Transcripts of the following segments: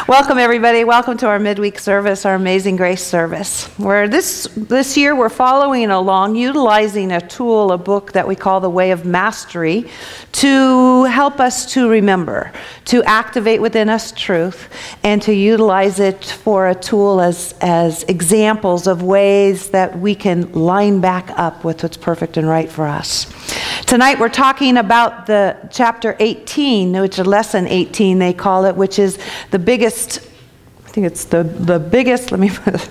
Welcome, everybody. Welcome to our midweek service, our Amazing Grace service, where this year we're following along, utilizing a tool, a book that we call The Way of Mastery, to help us to remember, to activate within us truth, and to utilize it for a tool as examples of ways that we can line back up with what's perfect and right for us. Tonight we're talking about the chapter 18, which is lesson 18 they call it, which is the biggest, I think it's the biggest, let me put it,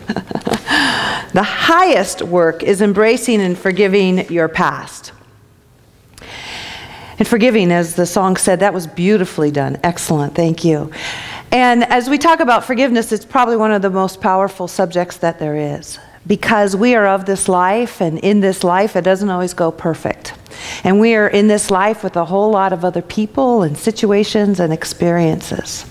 the highest work is embracing and forgiving your past. And forgiving, as the song said, that was beautifully done. Excellent, thank you. And as we talk about forgiveness, it's probably one of the most powerful subjects that there is. Because we are of this life, and in this life, it doesn't always go perfect. And we are in this life with a whole lot of other people and situations and experiences.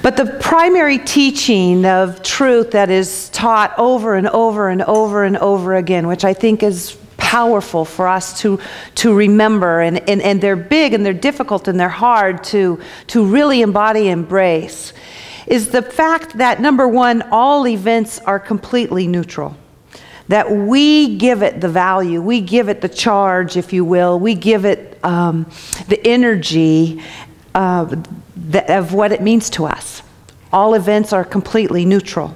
But the primary teaching of truth that is taught over and over and over and over again, which I think is powerful for us to remember, and they're big and they're difficult and they're hard to really embody and embrace, is the fact that, number one, all events are completely neutral. That we give it the value, we give it the charge, if you will, we give it the energy of what it means to us. All events are completely neutral.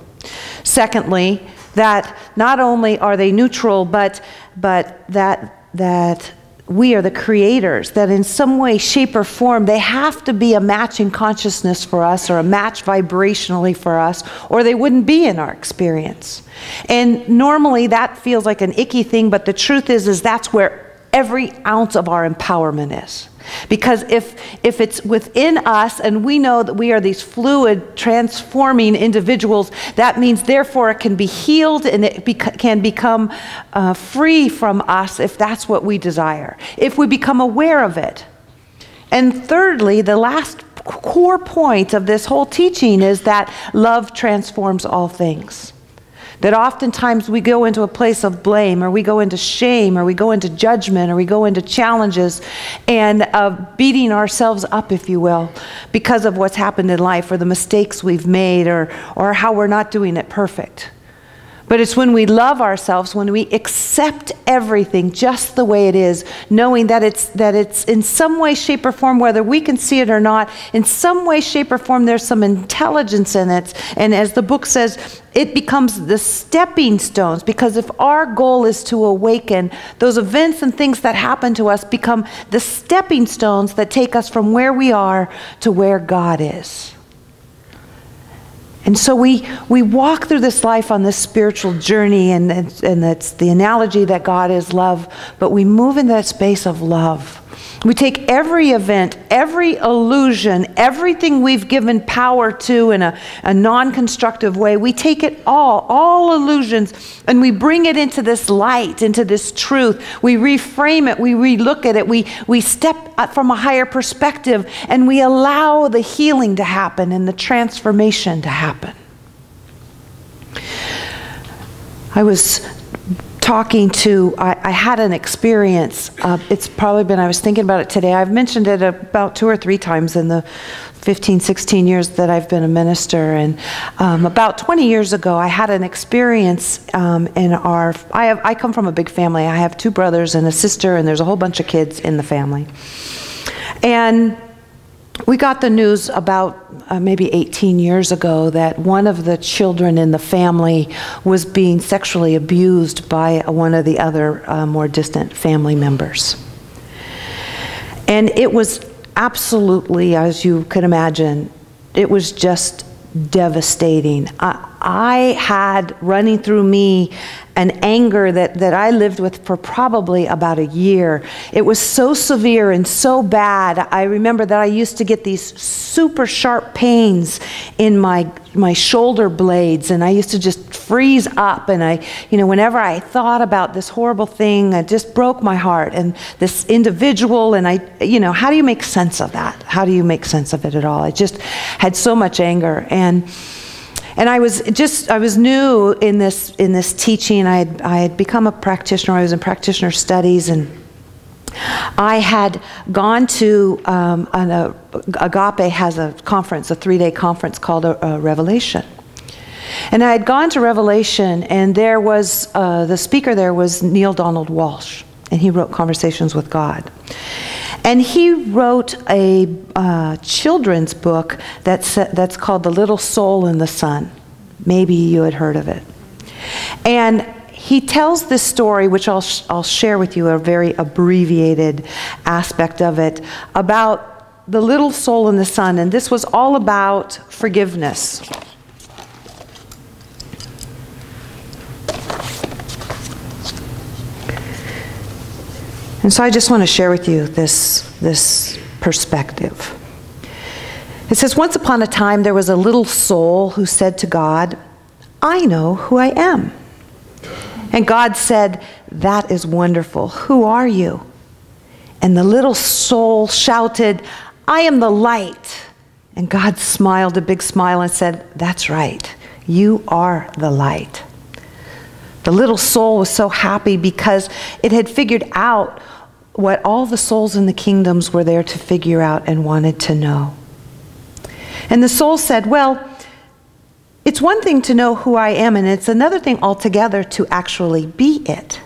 Secondly, that not only are they neutral, but that we are the creators, that in some way, shape, or form, they have to be a match in consciousness for us, or a match vibrationally for us, or they wouldn't be in our experience. And normally that feels like an icky thing, but the truth is that's where every ounce of our empowerment is. Because if it's within us, and we know that we are these fluid, transforming individuals, that means therefore it can be healed, and it can become free from us if that's what we desire, if we become aware of it. And thirdly, the last core point of this whole teaching is that love transforms all things. That oftentimes we go into a place of blame, or we go into shame, or we go into judgment, or we go into challenges and beating ourselves up, if you will, because of what's happened in life, or the mistakes we've made, or how we're not doing it perfect. But it's when we love ourselves, when we accept everything just the way it is, knowing that it's in some way, shape, or form, whether we can see it or not, in some way, shape, or form, there's some intelligence in it. And as the book says, it becomes the stepping stones, because if our goal is to awaken, those events and things that happen to us become the stepping stones that take us from where we are to where God is. And so we walk through this life on this spiritual journey, and it's the analogy that God is love, but we move in that space of love. We take every event, every illusion, everything we've given power to in a non-constructive way, we take it all illusions, and we bring it into this light, into this truth. We reframe it, we relook at it, we step up from a higher perspective, and we allow the healing to happen and the transformation to happen. I was talking to, I had an experience, it's probably been, I was thinking about it today, I've mentioned it about 2 or 3 times in the 15, 16 years that I've been a minister, and about 20 years ago I had an experience I come from a big family. I have 2 brothers and a sister, and there's a whole bunch of kids in the family. And we got the news about maybe 18 years ago that one of the children in the family was being sexually abused by one of the other more distant family members. And it was absolutely, as you could imagine, it was just devastating. I had running through me an anger that I lived with for probably about a year. It was so severe and so bad. I remember that I used to get these super sharp pains in my shoulder blades, and I used to just freeze up, and whenever I thought about this horrible thing, it just broke my heart, and this individual, and how do you make sense of that? How do you make sense of it at all? I just had so much anger, and I was new in this teaching. I had become a practitioner. I was in practitioner studies, and I had gone to, Agape has a conference, a 3-day conference called Revelation. And I had gone to Revelation, and there was, the speaker there was Neil Donald Walsh, and he wrote Conversations with God. And he wrote a children's book that's called The Little Soul in the Sun. Maybe you had heard of it. And he tells this story, which I'll share with you, a very abbreviated aspect of it, about the little soul in the sun. And this was all about forgiveness. And so I just want to share with you this perspective. It says, once upon a time there was a little soul who said to God, I know who I am. And God said, that is wonderful. Who are you? And the little soul shouted, I am the light. And God smiled a big smile and said, that's right. You are the light. The little soul was so happy because it had figured out what all the souls in the kingdoms were there to figure out and wanted to know. And the soul said, well, it's one thing to know who I am, and it's another thing altogether to actually be it.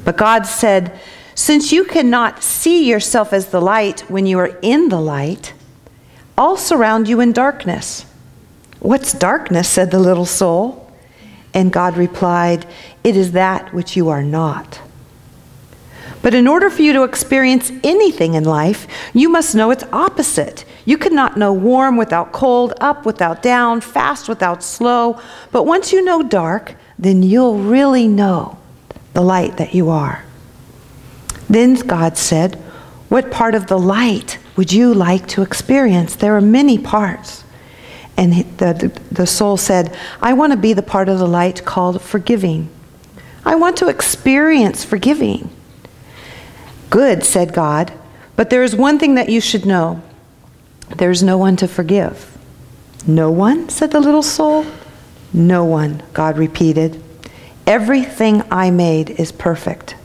But God said, since you cannot see yourself as the light when you are in the light, I'll surround you in darkness. What's darkness? Said the little soul. And God replied, it is that which you are not. But in order for you to experience anything in life, you must know its opposite. You cannot know warm without cold, up without down, fast without slow. But once you know dark, then you'll really know the light that you are. Then God said, what part of the light would you like to experience? There are many parts. And the soul said, I want to be the part of the light called forgiving. I want to experience forgiving. Good, said God, but there is one thing that you should know. There's no one to forgive. No one, said the little soul. No one, God repeated. Everything I made is perfect.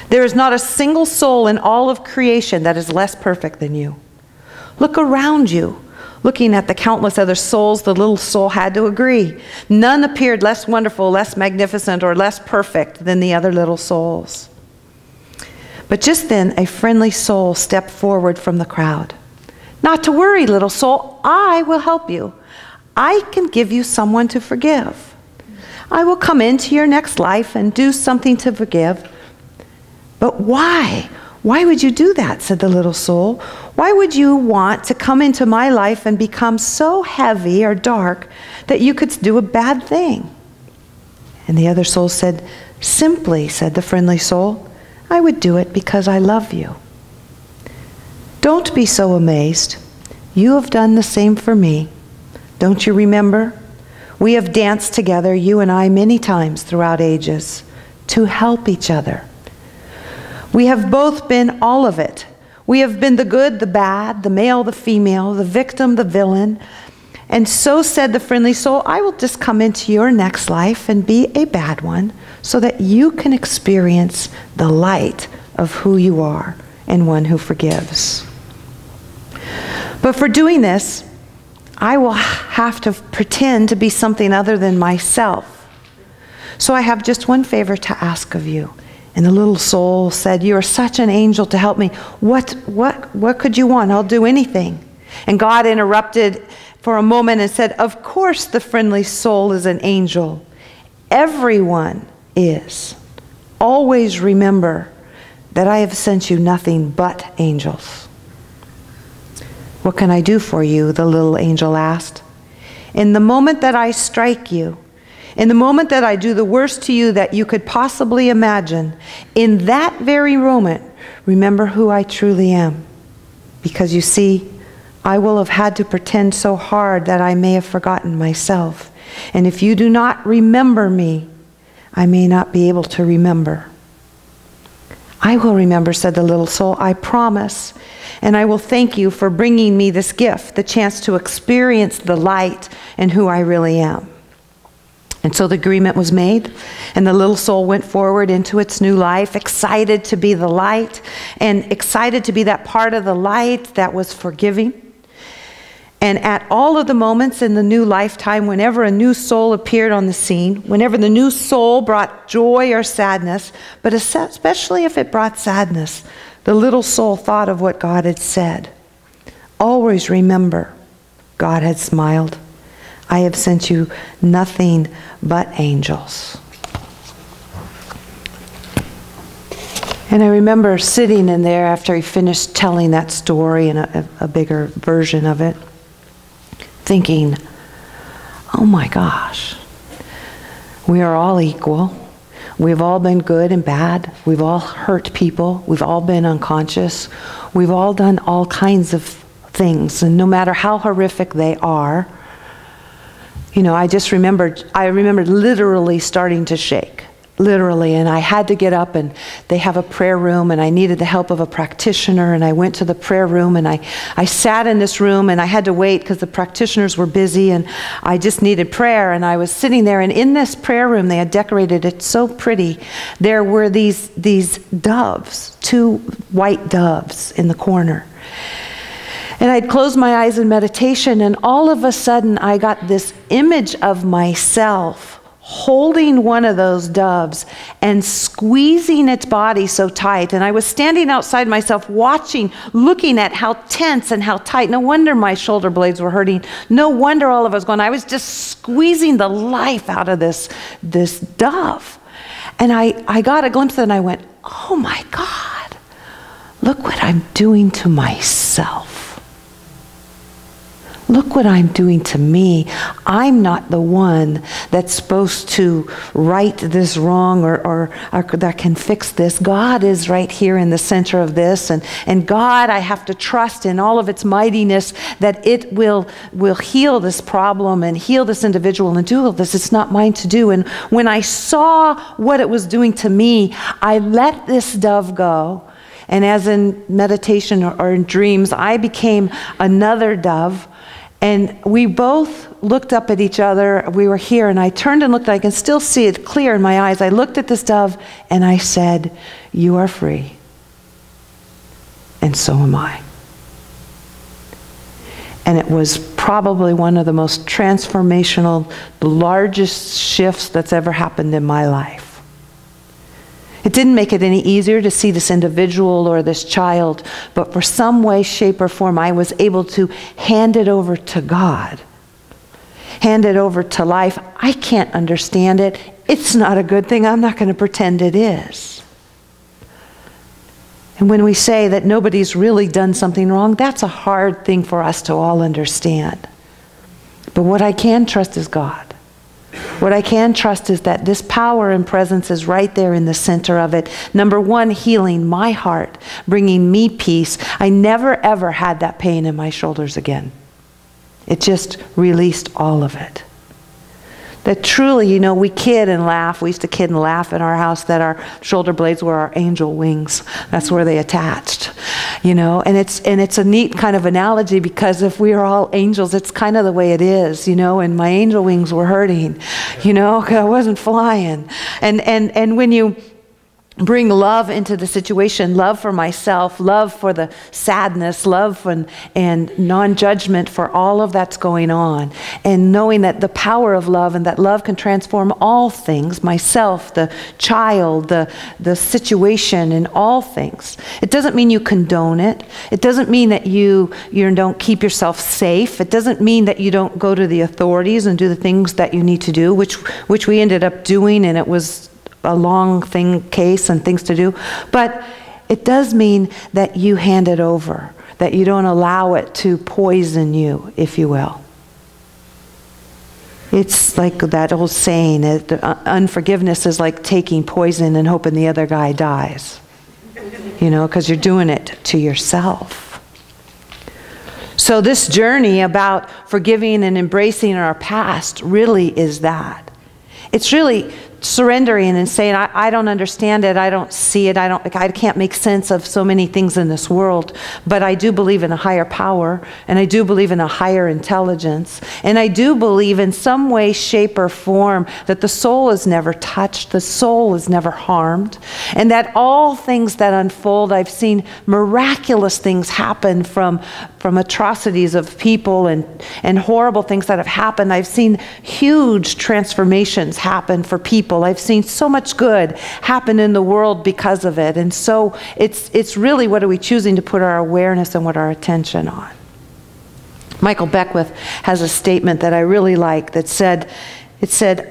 There is not a single soul in all of creation that is less perfect than you. Look around you. Looking at the countless other souls, the little soul had to agree. None appeared less wonderful, less magnificent, or less perfect than the other little souls. But just then, a friendly soul stepped forward from the crowd. Not to worry, little soul, I will help you. I can give you someone to forgive. I will come into your next life and do something to forgive. But why? Why would you do that? Said the little soul. Why would you want to come into my life and become so heavy or dark that you could do a bad thing? And the other soul said, simply, said the friendly soul, I would do it because I love you. Don't be so amazed. You have done the same for me. Don't you remember? We have danced together, you and I, many times throughout ages to help each other. We have both been all of it. We have been the good, the bad, the male, the female, the victim, the villain. And so said the friendly soul, I will just come into your next life and be a bad one so that you can experience the light of who you are and one who forgives. But for doing this, I will have to pretend to be something other than myself. So I have just one favor to ask of you. And the little soul said, you are such an angel to help me. What could you want? I'll do anything. And God interrupted for a moment and said, of course the friendly soul is an angel. Everyone is. Always remember that I have sent you nothing but angels. What can I do for you? The little angel asked. In the moment that I strike you, in the moment that I do the worst to you that you could possibly imagine, in that very moment, remember who I truly am. Because you see, I will have had to pretend so hard that I may have forgotten myself. And if you do not remember me, I may not be able to remember. I will remember, said the little soul, I promise. And I will thank you for bringing me this gift, the chance to experience the light and who I really am. And so the agreement was made, and the little soul went forward into its new life, excited to be the light, and excited to be that part of the light that was forgiving. And at all of the moments in the new lifetime, whenever a new soul appeared on the scene, whenever the new soul brought joy or sadness, but especially if it brought sadness, the little soul thought of what God had said. Always remember, God had smiled. I have sent you nothing but angels. And I remember sitting in there after he finished telling that story and a bigger version of it, thinking, oh my gosh, we are all equal. We've all been good and bad. We've all hurt people. We've all been unconscious. We've all done all kinds of things, and no matter how horrific they are, you know, I remembered literally starting to shake. Literally, and I had to get up, and they have a prayer room, and I needed the help of a practitioner, and I went to the prayer room, and I sat in this room, and I had to wait because the practitioners were busy, and I just needed prayer, and I was sitting there, and in this prayer room, they had decorated it so pretty. There were these doves, 2 white doves in the corner. And I'd closed my eyes in meditation, and all of a sudden I got this image of myself holding one of those doves and squeezing its body so tight. And I was standing outside myself watching, looking at how tense and how tight. No wonder my shoulder blades were hurting. No wonder all of us going. I was just squeezing the life out of this dove. And I got a glimpse of it, and I went, oh my God, look what I'm doing to myself. Look what I'm doing to me. I'm not the one that's supposed to right this wrong or that can fix this. God is right here in the center of this. And God, I have to trust in all of its mightiness that it will heal this problem and heal this individual and do all this. It's not mine to do. And when I saw what it was doing to me, I let this dove go. And as in meditation or in dreams, I became another dove. And we both looked up at each other. We were here, and I turned and looked. I can still see it clear in my eyes. I looked at this dove, and I said, you are free, and so am I. And it was probably one of the most transformational, the largest shifts that's ever happened in my life. It didn't make it any easier to see this individual or this child, but for some way, shape, or form, I was able to hand it over to God. Hand it over to life. I can't understand it. It's not a good thing. I'm not going to pretend it is. And when we say that nobody's really done something wrong, that's a hard thing for us to all understand. But what I can trust is God. What I can trust is that this power and presence is right there in the center of it. Number one, healing my heart, bringing me peace. I never ever had that pain in my shoulders again. It just released all of it. That truly, you know, we kid and laugh. We used to kid and laugh in our house that our shoulder blades were our angel wings. That's where they attached, you know. And it's a neat kind of analogy, because if we are all angels, it's kind of the way it is, you know. And my angel wings were hurting, you know, because I wasn't flying. And when you bring love into the situation, love for myself, love for the sadness, love and non-judgment for all of that's going on, and knowing that the power of love and that love can transform all things, myself, the child, the situation, and all things. It doesn't mean you condone it. It doesn't mean that you don't keep yourself safe. It doesn't mean that you don't go to the authorities and do the things that you need to do, which we ended up doing, and it was a long case and things to do. But it does mean that you hand it over, that you don't allow it to poison you, if you will. It's like that old saying, unforgiveness is like taking poison and hoping the other guy dies. You know, because you're doing it to yourself. So this journey about forgiving and embracing our past really is that. It's really surrendering and saying, I don't understand it, I don't see it, I can't make sense of so many things in this world, but I do believe in a higher power, and I do believe in a higher intelligence, and I do believe in some way, shape, or form that the soul is never touched, the soul is never harmed, and that all things that unfold, I've seen miraculous things happen from atrocities of people and horrible things that have happened. I've seen huge transformations happen for people. I've seen so much good happen in the world because of it. And so it's really, what are we choosing to put our awareness and what our attention on? Michael Beckwith has a statement that I really like that said,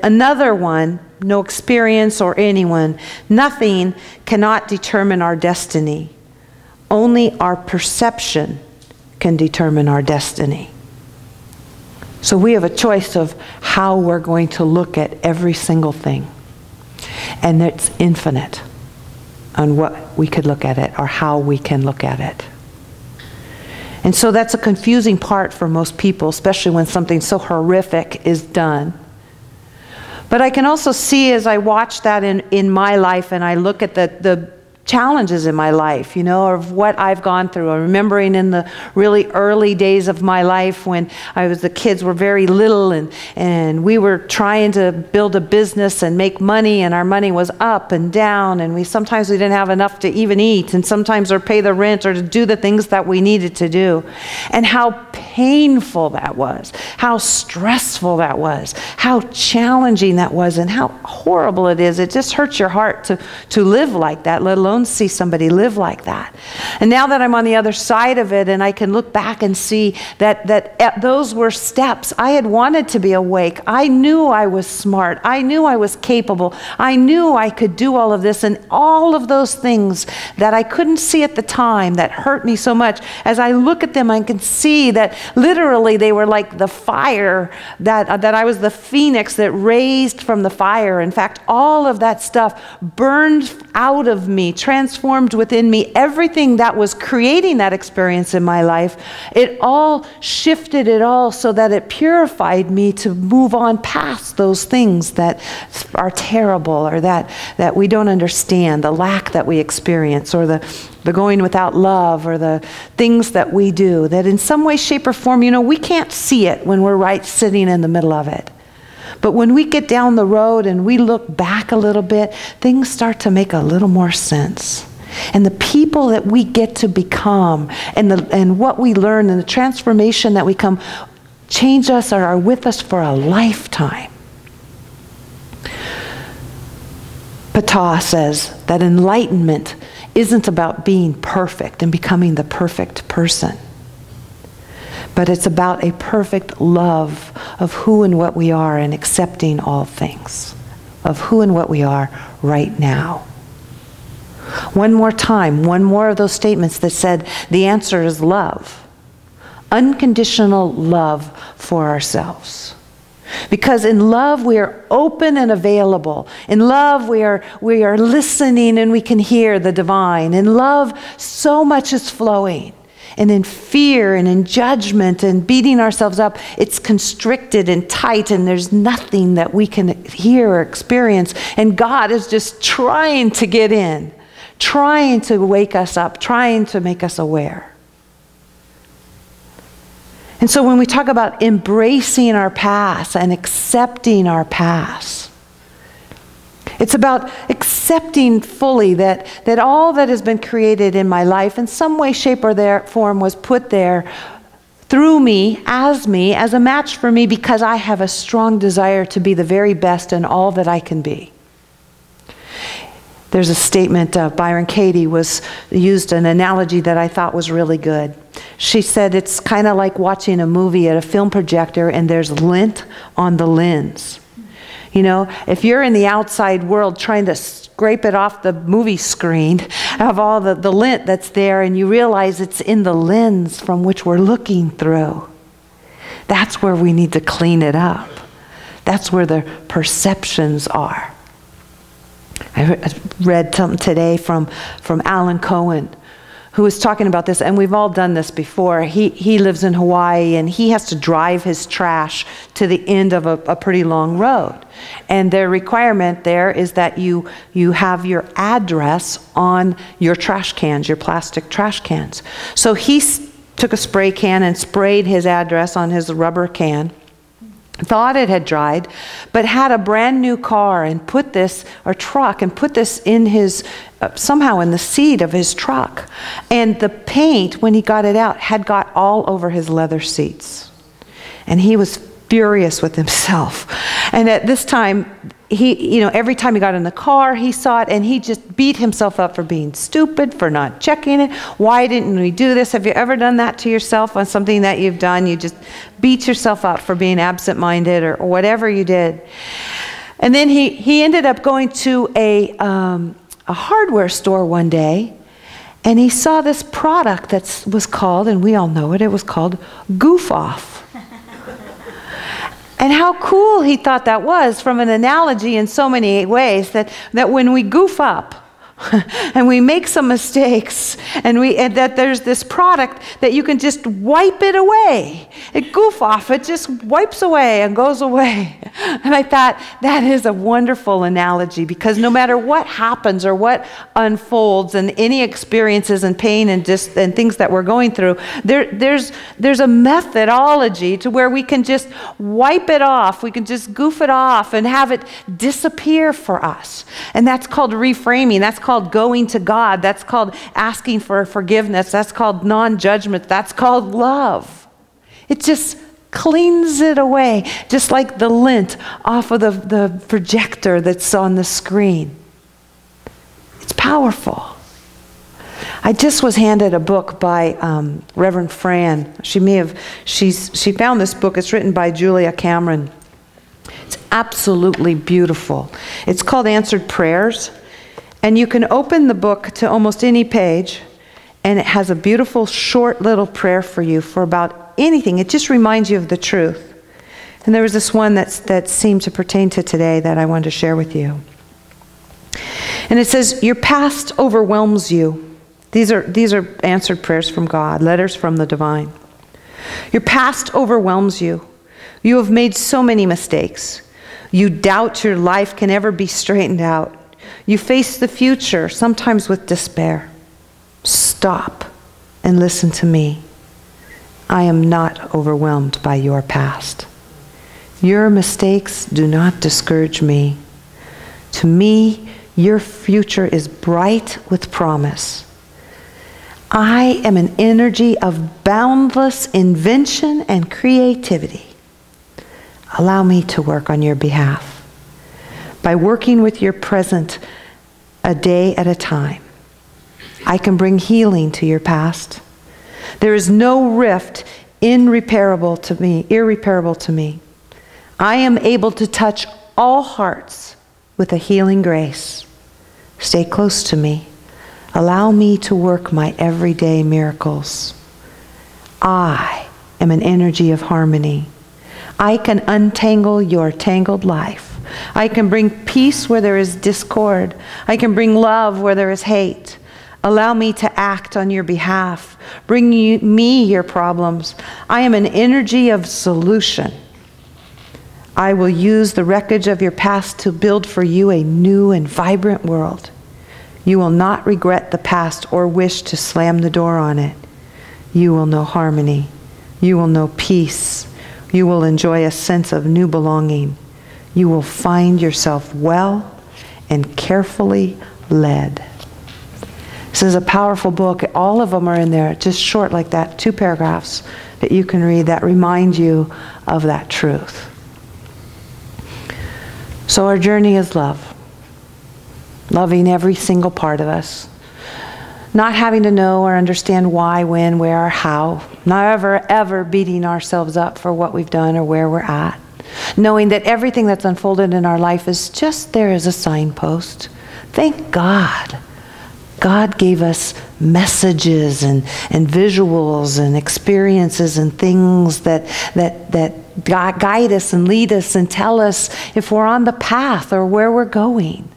another one, no experience or anyone, nothing cannot determine our destiny. Only our perception can determine our destiny. So we have a choice of how we're going to look at every single thing. And it's infinite on what we could look at it or how we can look at it. And so that's a confusing part for most people, especially when something so horrific is done. But I can also see, as I watch that in my life, and I look at the challenges in my life, you know, of what I've gone through. I'm remembering in the really early days of my life when the kids were very little, and we were trying to build a business and make money, and our money was up and down, and sometimes we didn't have enough to even eat, and sometimes or pay the rent or to do the things that we needed to do. And how painful that was, how stressful that was, how challenging that was, and how horrible it is. It just hurts your heart to live like that, let alone see somebody live like that. And now that I'm on the other side of it, and I can look back and see that those were steps. I had wanted to be awake. I knew I was smart. I knew I was capable. I knew I could do all of this, and all of those things that I couldn't see at the time that hurt me so much. As I look at them, I can see that literally they were like the fire, that I was the phoenix that raised from the fire. In fact, all of that stuff burned out of me, transformed within me. Everything that was creating that experience in my life, it all shifted it all so that it purified me to move on past those things that are terrible, or that we don't understand, the lack that we experience, or the going without love, or the things that we do that in some way, shape, or form, you know, we can't see it when we're right sitting in the middle of it. But when we get down the road and we look back a little bit, things start to make a little more sense. And the people that we get to become, and what we learn, and the transformation that we come, change us or are with us for a lifetime. Ptah says that enlightenment isn't about being perfect and becoming the perfect person, but it's about a perfect love of who and what we are, and accepting all things of who and what we are right now. One more time, one more of those statements that said the answer is love. Unconditional love for ourselves. Because in love we are open and available. In love we are listening and we can hear the divine. In love so much is flowing. And in fear and in judgment and beating ourselves up, it's constricted and tight, and there's nothing that we can hear or experience. And God is just trying to get in, trying to wake us up, trying to make us aware. And so when we talk about embracing our past and accepting our past, it's about accepting fully that all that has been created in my life in some way, shape, or form was put there through me, as a match for me, because I have a strong desire to be the very best in all that I can be. There's a statement, Byron Katie used an analogy that I thought was really good. She said it's kind of like watching a movie at a film projector and there's lint on the lens. You know, if you're in the outside world trying to scrape it off the movie screen of all the lint that's there, and you realize it's in the lens from which we're looking through, that's where we need to clean it up. That's where the perceptions are. I read something today from Alan Cohen, who was talking about this, and we've all done this before. He lives in Hawaii, and he has to drive his trash to the end of a pretty long road. And their requirement there is that you have your address on your trash cans, your plastic trash cans. So he took a spray can and sprayed his address on his rubber can. Thought it had dried, but had a brand new car and put this, or truck, and put this in his, somehow in the seat of his truck. And the paint, when he got it out, had got all over his leather seats. And he was furious with himself. And at this time, every time he got in the car, he saw it, and he just beat himself up for being stupid, for not checking it. Why didn't we do this? Have you ever done that to yourself on something that you've done? You just beat yourself up for being absent-minded or whatever you did. And then he ended up going to a hardware store one day, and he saw this product that was called, and we all know it, it was called Goof Off. And how cool he thought that was, from an analogy in so many ways, that when we goof up and we make some mistakes, and that there's this product that you can just wipe it away. It goof off, it just wipes away and goes away. And I thought, that is a wonderful analogy, because no matter what happens or what unfolds, and any experiences and pain and things that we're going through, there's a methodology to where we can just wipe it off. We can just goof it off and have it disappear for us. And that's called reframing. That's called going to God. That's called asking for forgiveness. That's called non-judgment. That's called love. It just cleans it away, just like the lint off of the projector that's on the screen. It's powerful. I just was handed a book by Reverend Fran. She found this book. It's written by Julia Cameron. It's absolutely beautiful. It's called Answered Prayers. And you can open the book to almost any page, and it has a beautiful short little prayer for you for about anything. It just reminds you of the truth. And there was this one that seemed to pertain to today that I wanted to share with you. And it says, your past overwhelms you. These are answered prayers from God, letters from the divine. Your past overwhelms you. You have made so many mistakes. You doubt your life can ever be straightened out. You face the future, sometimes with despair. Stop and listen to me. I am not overwhelmed by your past. Your mistakes do not discourage me. To me, your future is bright with promise. I am an energy of boundless invention and creativity. Allow me to work on your behalf. By working with your present a day at a time, I can bring healing to your past. There is no rift irreparable to me. I am able to touch all hearts with a healing grace. Stay close to me. Allow me to work my everyday miracles. I am an energy of harmony. I can untangle your tangled life. I can bring peace where there is discord. I can bring love where there is hate. Allow me to act on your behalf. Bring me your problems. I am an energy of solution. I will use the wreckage of your past to build for you a new and vibrant world. You will not regret the past or wish to slam the door on it. You will know harmony. You will know peace. You will enjoy a sense of new belonging. You will find yourself well and carefully led. This is a powerful book. All of them are in there, just short like that, 2 paragraphs that you can read that remind you of that truth. So our journey is love. Loving every single part of us. Not having to know or understand why, when, where, or how. Not ever beating ourselves up for what we've done or where we're at. Knowing that everything that's unfolded in our life is just there as a signpost. Thank God. God gave us messages and visuals and experiences and things that guide us and lead us and tell us if we're on the path or where we're going.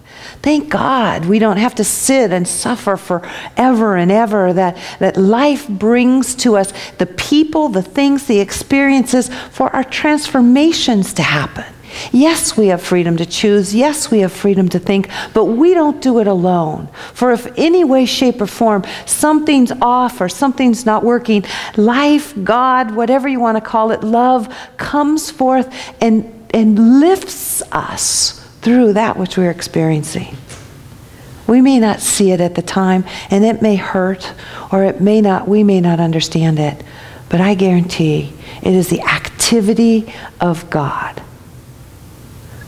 Thank God we don't have to sit and suffer forever and ever, that life brings to us the people, the things, the experiences for our transformations to happen. Yes, we have freedom to choose. Yes, we have freedom to think, but we don't do it alone. For if any way, shape, or form something's off or something's not working, life, God, whatever you want to call it, love comes forth and lifts us through that which we're experiencing. We may not see it at the time, and it may hurt, or we may not understand it, but I guarantee it is the activity of God.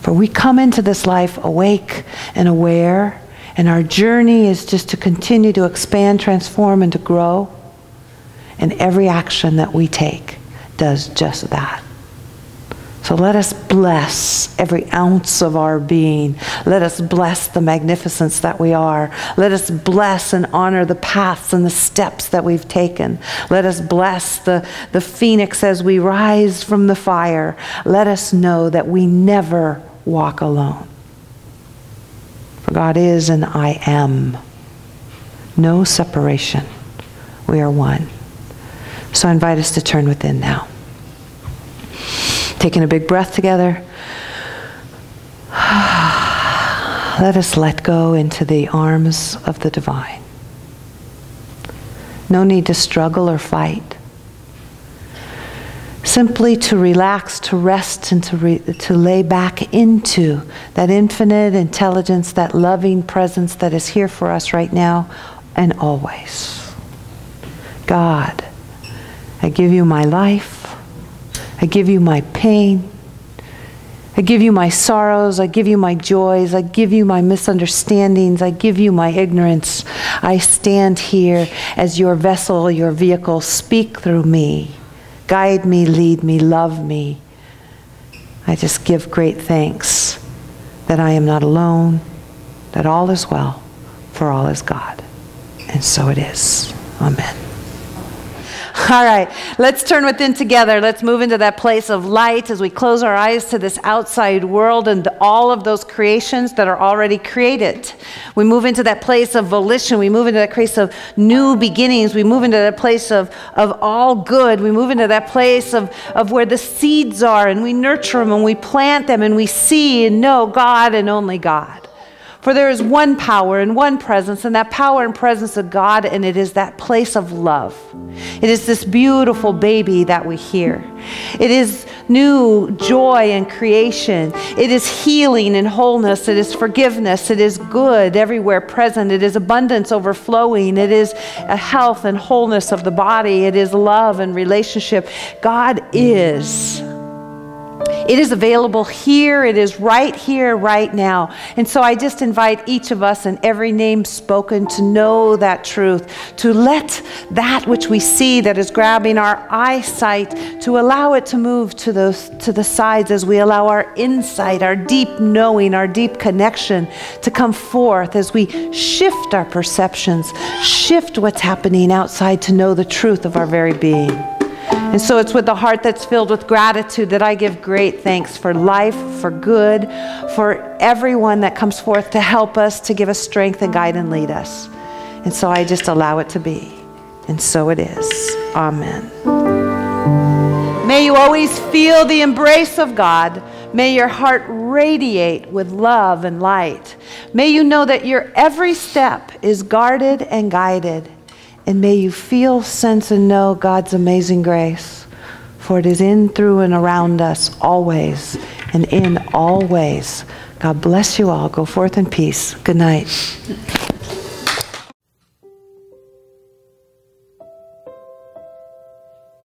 For we come into this life awake and aware, and our journey is just to continue to expand, transform, and to grow. And every action that we take does just that. So let us bless every ounce of our being. Let us bless the magnificence that we are. Let us bless and honor the paths and the steps that we've taken. Let us bless the phoenix as we rise from the fire. Let us know that we never walk alone. For God is and I am. No separation. We are one. So I invite us to turn within now. Taking a big breath together. Let us let go into the arms of the divine. No need to struggle or fight. Simply to relax, to rest, and to lay back into that infinite intelligence, that loving presence that is here for us right now and always. God, I give you my life. I give you my pain. I give you my sorrows. I give you my joys. I give you my misunderstandings. I give you my ignorance. I stand here as your vessel, your vehicle. Speak through me. Guide me, lead me, love me. I just give great thanks that I am not alone, that all is well, for all is God. And so it is. Amen. All right, let's turn within together. Let's move into that place of light as we close our eyes to this outside world and all of those creations that are already created. We move into that place of volition. We move into that place of new beginnings. We move into that place of all good. We move into that place of where the seeds are, and we nurture them and we plant them and we see and know God and only God. For there is one power and one presence, and that power and presence of God, and it is that place of love. It is this beautiful baby that we hear. It is new joy and creation. It is healing and wholeness. It is forgiveness. It is good everywhere present. It is abundance overflowing. It is a health and wholeness of the body. It is love and relationship. God is. It is available here. It is right here, right now. And so I just invite each of us and every name spoken to know that truth, to let that which we see that is grabbing our eyesight, to allow it to move to the sides as we allow our insight, our deep knowing, our deep connection to come forth as we shift our perceptions, shift what's happening outside to know the truth of our very being. And so it's with a heart that's filled with gratitude that I give great thanks for life, for good, for everyone that comes forth to help us, to give us strength and guide and lead us. And so I just allow it to be. And so it is. Amen. May you always feel the embrace of God. May your heart radiate with love and light. May you know that your every step is guarded and guided. And may you feel, sense, and know God's amazing grace. For it is in, through, and around us always, and in all ways. God bless you all. Go forth in peace. Good night.